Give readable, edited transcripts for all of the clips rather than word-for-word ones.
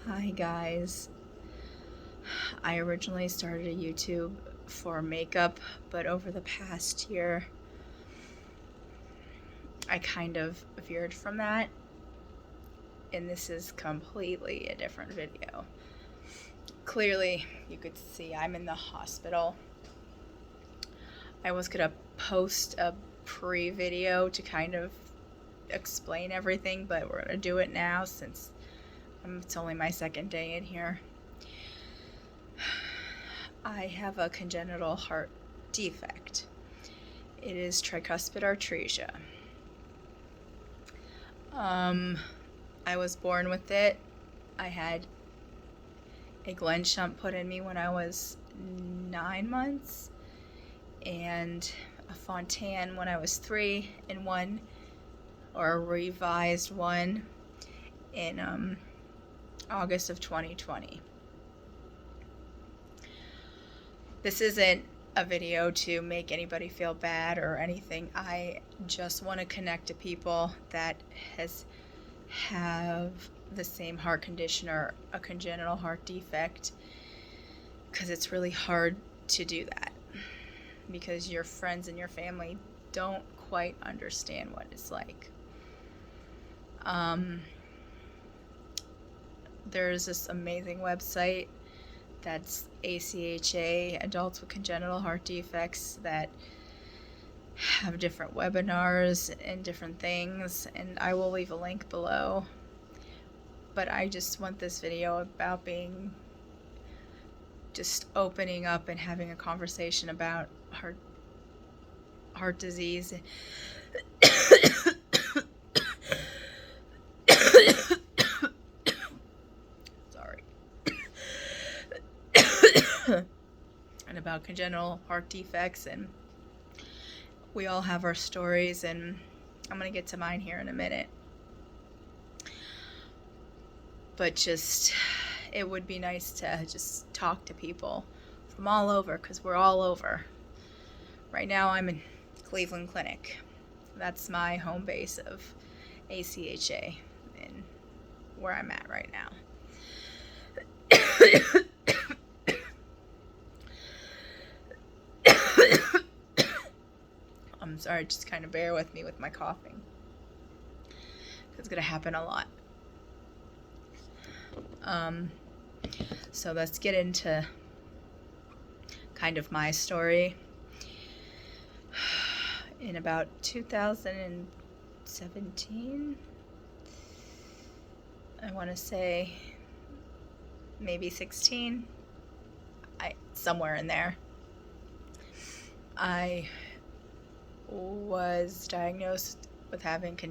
Hi guys. I originally started a YouTube for makeup, but over the past year I kind of veered from that, and this is completely a different video. Clearly you could see I'm in the hospital. I was gonna post a pre-video to kind of explain everything, but we're gonna do it now since it's only my second day in here. I have a congenital heart defect. It is tricuspid atresia. I was born with it. I had a Glen shunt put in me when I was 9 months, and a Fontan when I was 3, and one, or a revised one, in August of 2020. This isn't a video to make anybody feel bad or anything. I just want to connect to people that have the same heart condition or a congenital heart defect, because it's really hard to do that because your friends and your family don't quite understand what it's like. There's this amazing website that's ACHA, Adults with Congenital Heart Defects, that have different webinars and different things, and I will leave a link below. But I just want this video about just opening up and having a conversation about heart disease. Sorry. And about congenital heart defects, and we all have our stories, and I'm gonna get to mine here in a minute. But just, it would be nice to just talk to people from all over, because we're all over. Right now I'm in Cleveland Clinic. That's my home base of ACHA and where I'm at right now. I'm sorry, just kind of bear with me with my coughing. It's gonna happen a lot. So let's get into kind of my story. In about 2017, I want to say maybe 16, somewhere in there, I was diagnosed with having not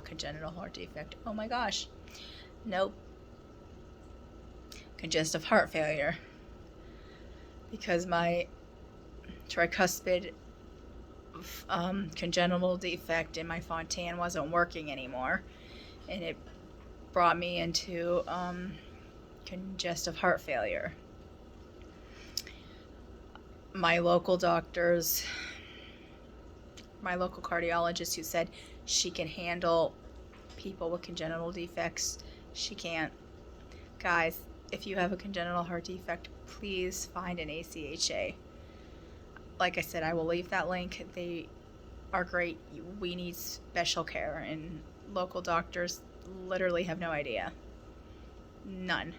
congenital heart defect. Oh my gosh. Nope. Congestive heart failure. Because my tricuspid congenital defect in my Fontan wasn't working anymore, and it brought me into congestive heart failure. My local doctors, my local cardiologist, who said she can handle people with congenital defects, she can't. Guys, if you have a congenital heart defect, please find an ACHA. Like I said, I will leave that link. They are great. We need special care, and local doctors literally have no idea. None.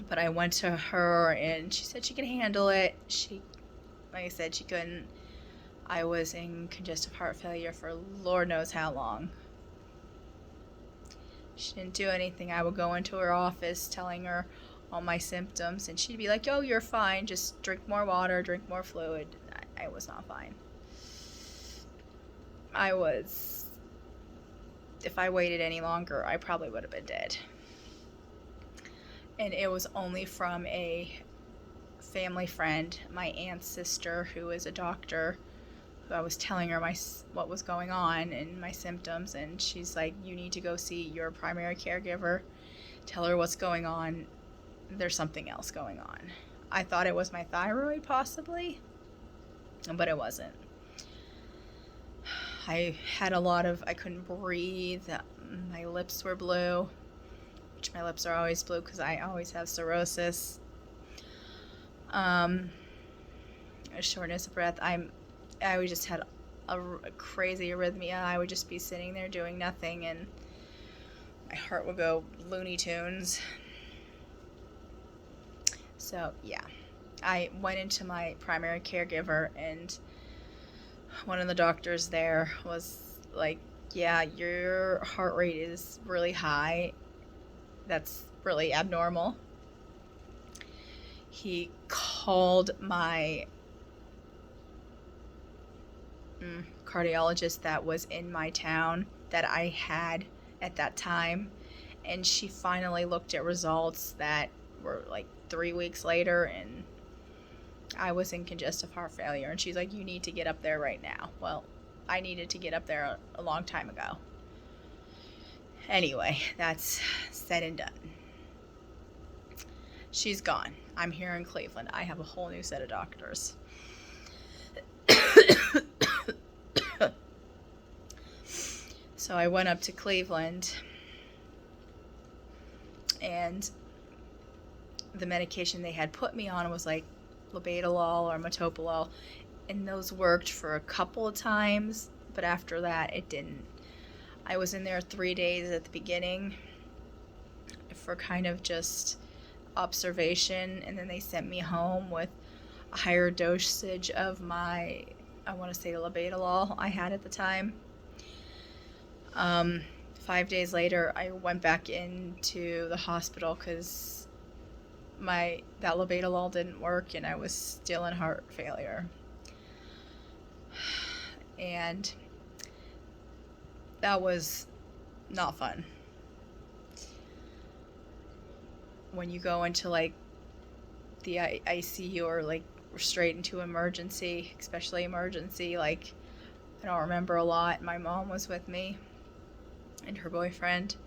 But I went to her, and she said she can handle it. Like I said, she couldn't. I was in congestive heart failure for Lord knows how long. She didn't do anything. I would go into her office telling her all my symptoms, and she'd be like, "Oh, you're fine. Just drink more water, drink more fluid." I was not fine. If I waited any longer, I probably would have been dead. And it was only from a family friend, my aunt's sister, who is a doctor, who I was telling her what was going on and my symptoms, and she's like, "You need to go see your primary caregiver. Tell her what's going on. There's something else going on." I thought it was my thyroid, possibly, but it wasn't. I couldn't breathe. My lips were blue, which my lips are always blue because I always have cirrhosis. A shortness of breath. I would just had a crazy arrhythmia. I would just be sitting there doing nothing, and my heart would go Looney Tunes. So yeah, I went into my primary caregiver, and one of the doctors there was like, yeah, your heart rate is really high. That's really abnormal. He called my cardiologist that was in my town that I had at that time, and she finally looked at results that were like 3 weeks later, and I was in congestive heart failure, and she's like, you need to get up there right now. Well, I needed to get up there a long time ago. Anyway, that's said and done. She's gone. I'm here in Cleveland. I have a whole new set of doctors. So I went up to Cleveland, and the medication they had put me on was like labetalol or metoprolol, and those worked for a couple of times, but after that it didn't. I was in there 3 days at the beginning for kind of just observation, and then they sent me home with a higher dosage of my, I want to say, labetalol I had at the time. 5 days later, I went back into the hospital because that labetalol didn't work, and I was still in heart failure. And that was not fun. When you go into like the ICU or like straight into emergency, especially emergency, like I don't remember a lot. My mom was with me and her boyfriend.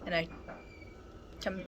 And I come